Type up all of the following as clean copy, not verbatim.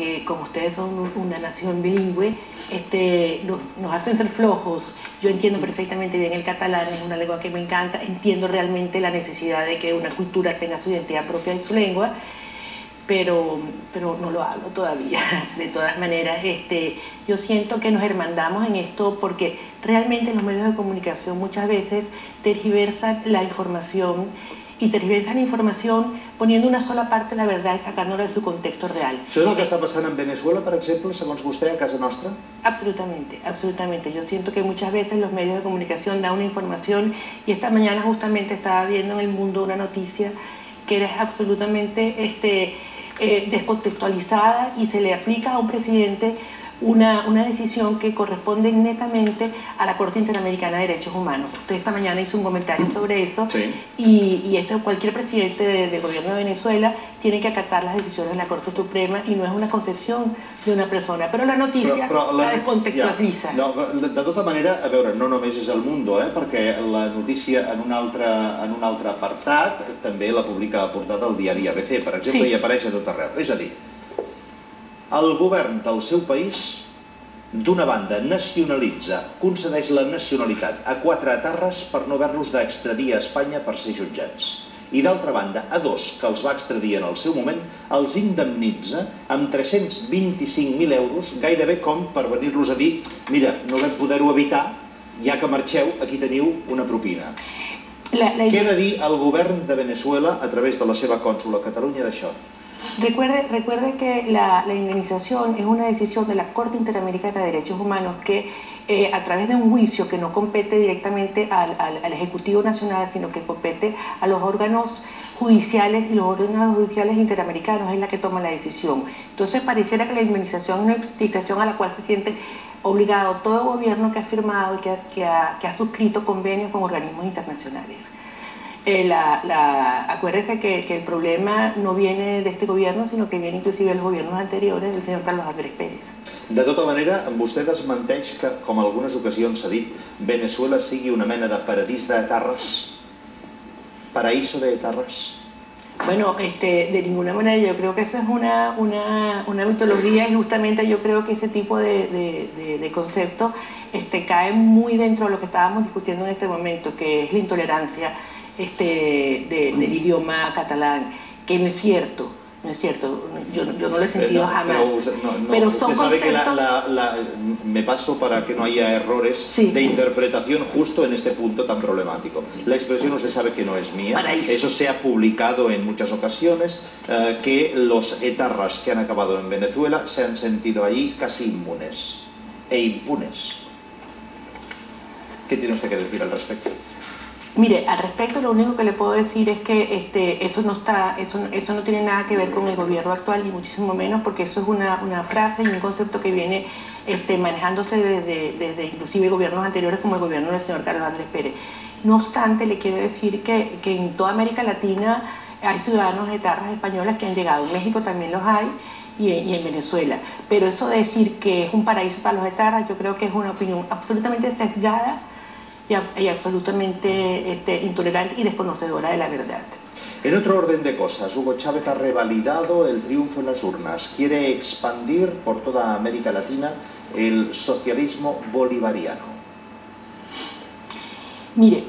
porque como ustedes son una nación bilingüe, nos hacen ser flojos. Yo entiendo perfectamente bien el catalán, es una lengua que me encanta, entiendo realmente la necesidad de que una cultura tenga su identidad propia en su lengua, pero no lo hablo todavía. De todas maneras, yo siento que nos hermandamos en esto porque realmente los medios de comunicación muchas veces tergiversan la información i tergiversen informació poniendo una sola part de la verdad y sacándola de su contexto real. Això és el que està passant en Venezuela, per exemple, segons vostè, a casa nostra? Absolutamente, absolutamente. Yo siento que muchas veces los medios de comunicación dan una información y esta mañana justamente estaba viendo en El Mundo una noticia que era absolutamente descontextualizada y se le aplica a un presidente una decisión que corresponde netamente a la Corte Interamericana de Derechos Humanos. Usted esta mañana hizo un comentario sobre eso, sí. y eso, cualquier presidente del gobierno de Venezuela tiene que acatar las decisiones de la Corte Suprema y no es una concesión de una persona, però la notícia la descontextualitza. Ja, no, de tota manera, a veure, no només és El Mundo, perquè la notícia en un altre apartat també la publica a la portada del diari ABC, per exemple, i apareix a tot arreu. És a dir, el govern del seu país, d'una banda, nacionalitza, concedeix la nacionalitat a 4 etarres per no haver-los d'extradir a Espanya per ser jutjats. I d'altra banda, a 2 que els va extradir en el seu moment, els indemnitza amb 325.000 euros, gairebé com per venir-los a dir: mira, no vam poder-ho evitar, ja que marxeu, aquí teniu una propina. Què ha de dir el govern de Venezuela a través de la seva cònsula a Catalunya d'això? Recuerde que la indemnización es una decisión de la Corte Interamericana de Derechos Humanos que a través de un juicio que no compete directamente al Ejecutivo Nacional, sino que compete a los órganos judiciales, y los órganos judiciales interamericanos es la que toma la decisión. Entonces pareciera que la indemnización es una indemnización a la cual se siente obligado todo gobierno que ha firmado y que ha suscrito convenios con organismos internacionales. Acuérdese que el problema no viene de este gobierno, sino que viene inclusive de los gobiernos anteriores del señor Carlos Andrés Pérez. De tota manera, vostè desmenteix que, com en algunes ocasions s'ha dit, Venezuela sigui una mena de paradís d'etarres? Paraíso de etarres? Bueno, de ninguna manera. Yo creo que eso es una mitología, y justamente yo creo que ese tipo de concepto cae muy dentro de lo que estábamos discutiendo en este momento, que es la intolerancia del idioma catalán, que no es cierto, yo no lo he sentido jamás. Pero usted sabe que me paso para que no haya errores de interpretación justo en este punto tan problemático. La expresión usted sabe que no es mía, eso se ha publicado en muchas ocasiones, que los etarras que han acabado en Venezuela se han sentido allí casi inmunes e impunes. ¿Qué tiene usted que decir al respecto? Mire, al respecto lo único que le puedo decir es que eso no tiene nada que ver con el gobierno actual, ni muchísimo menos, porque eso es una frase y un concepto que viene manejándose desde inclusive gobiernos anteriores, como el gobierno del señor Carlos Andrés Pérez. No obstante, le quiero decir que en toda América Latina hay ciudadanos etarras españolas que han llegado. En México también los hay, y en Venezuela. Pero eso de decir que es un paraíso para los etarras, yo creo que es una opinión absolutamente sesgada y absolutamente intolerante y desconocedora de la verdad. En otro orden de cosas, Hugo Chávez ha revalidado el triunfo en las urnas. Quiere expandir por toda América Latina el socialismo bolivariano. Mire,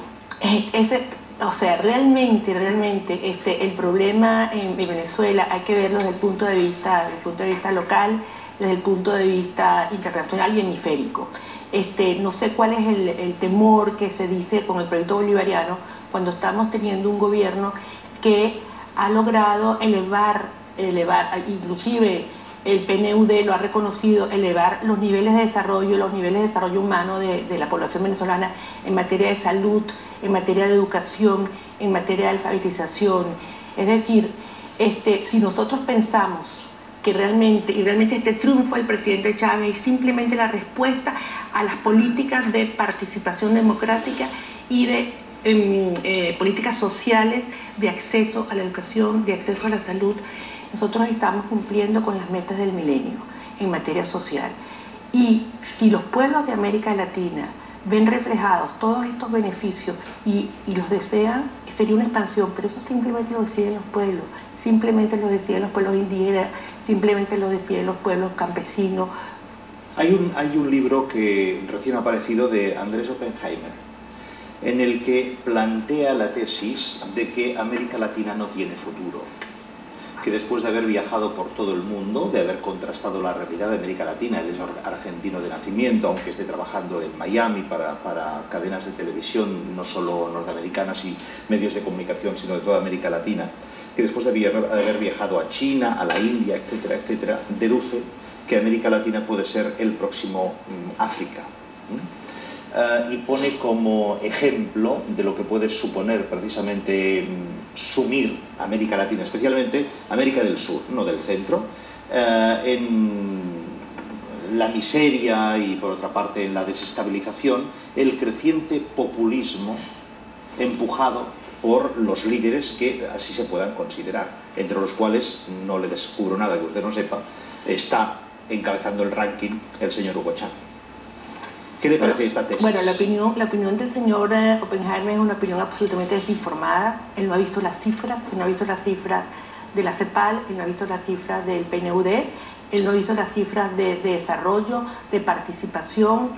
realmente el problema en Venezuela hay que verlo desde el punto de vista local, desde el punto de vista internacional y hemisférico. No sé cuál es el temor que se dice con el proyecto bolivariano cuando estamos teniendo un gobierno que ha logrado elevar, inclusive el PNUD lo ha reconocido, elevar los niveles de desarrollo humano de la población venezolana en materia de salud, en materia de educación, en materia de alfabetización. Es decir, si nosotros pensamos que realmente este triunfo del presidente Chávez es simplemente la respuesta a las políticas de participación democrática y de políticas sociales de acceso a la educación, de acceso a la salud, nosotros estamos cumpliendo con las metas del milenio en materia social. Y si los pueblos de América Latina ven reflejados todos estos beneficios y los desean, sería una expansión, pero eso simplemente lo deciden los pueblos. Simplemente lo deciden los pueblos indígenas simplemente lo defienden los pueblos campesinos. Hay un libro que recién ha aparecido de Andrés Oppenheimer, en el que plantea la tesis de que América Latina no tiene futuro, que después de haber viajado por todo el mundo, de haber contrastado la realidad de América Latina, él es argentino de nacimiento, aunque esté trabajando en Miami para cadenas de televisión, no solo norteamericanas y medios de comunicación, sino de toda América Latina, que después de haber viajado a China, a la India, etcétera, etcétera, deduce que América Latina puede ser el próximo África. Y pone como ejemplo de lo que puede suponer precisamente sumir América Latina, especialmente América del Sur, no del centro, en la miseria y por otra parte en la desestabilización, el creciente populismo empujado por los líderes que así se puedan considerar, entre los cuales, no le descubro nada que usted no sepa, está encabezando el ranking el señor Hugo Chávez. ¿Qué le parece esta tesis? Bueno, la opinión del señor Oppenheimer es una opinión absolutamente desinformada. Él no ha visto las cifras, él no ha visto las cifras de la CEPAL, él no ha visto las cifras del PNUD, él no ha visto las cifras de desarrollo, de participación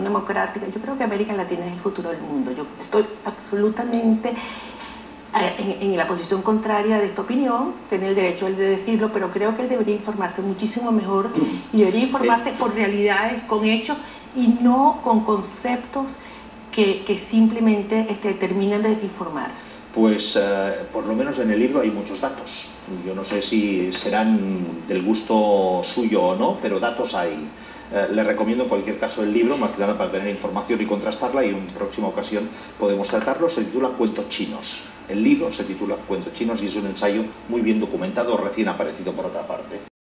democrática. Yo creo que América Latina es el futuro del mundo. Yo estoy absolutamente en la posición contraria de esta opinión, tiene el derecho él de decirlo, pero creo que él debería informarse muchísimo mejor y debería informarse por realidades, con hechos y no con conceptos que simplemente terminan de desinformar. Pues por lo menos en el libro hay muchos datos. Yo no sé si serán del gusto suyo o no, pero datos hay. Le recomiendo en cualquier caso el libro, más que nada para tener información y contrastarla, y en próxima ocasión podemos tratarlo. Se titula Cuentos chinos. El libro se titula Cuentos chinos y es un ensayo muy bien documentado, recién aparecido por otra parte.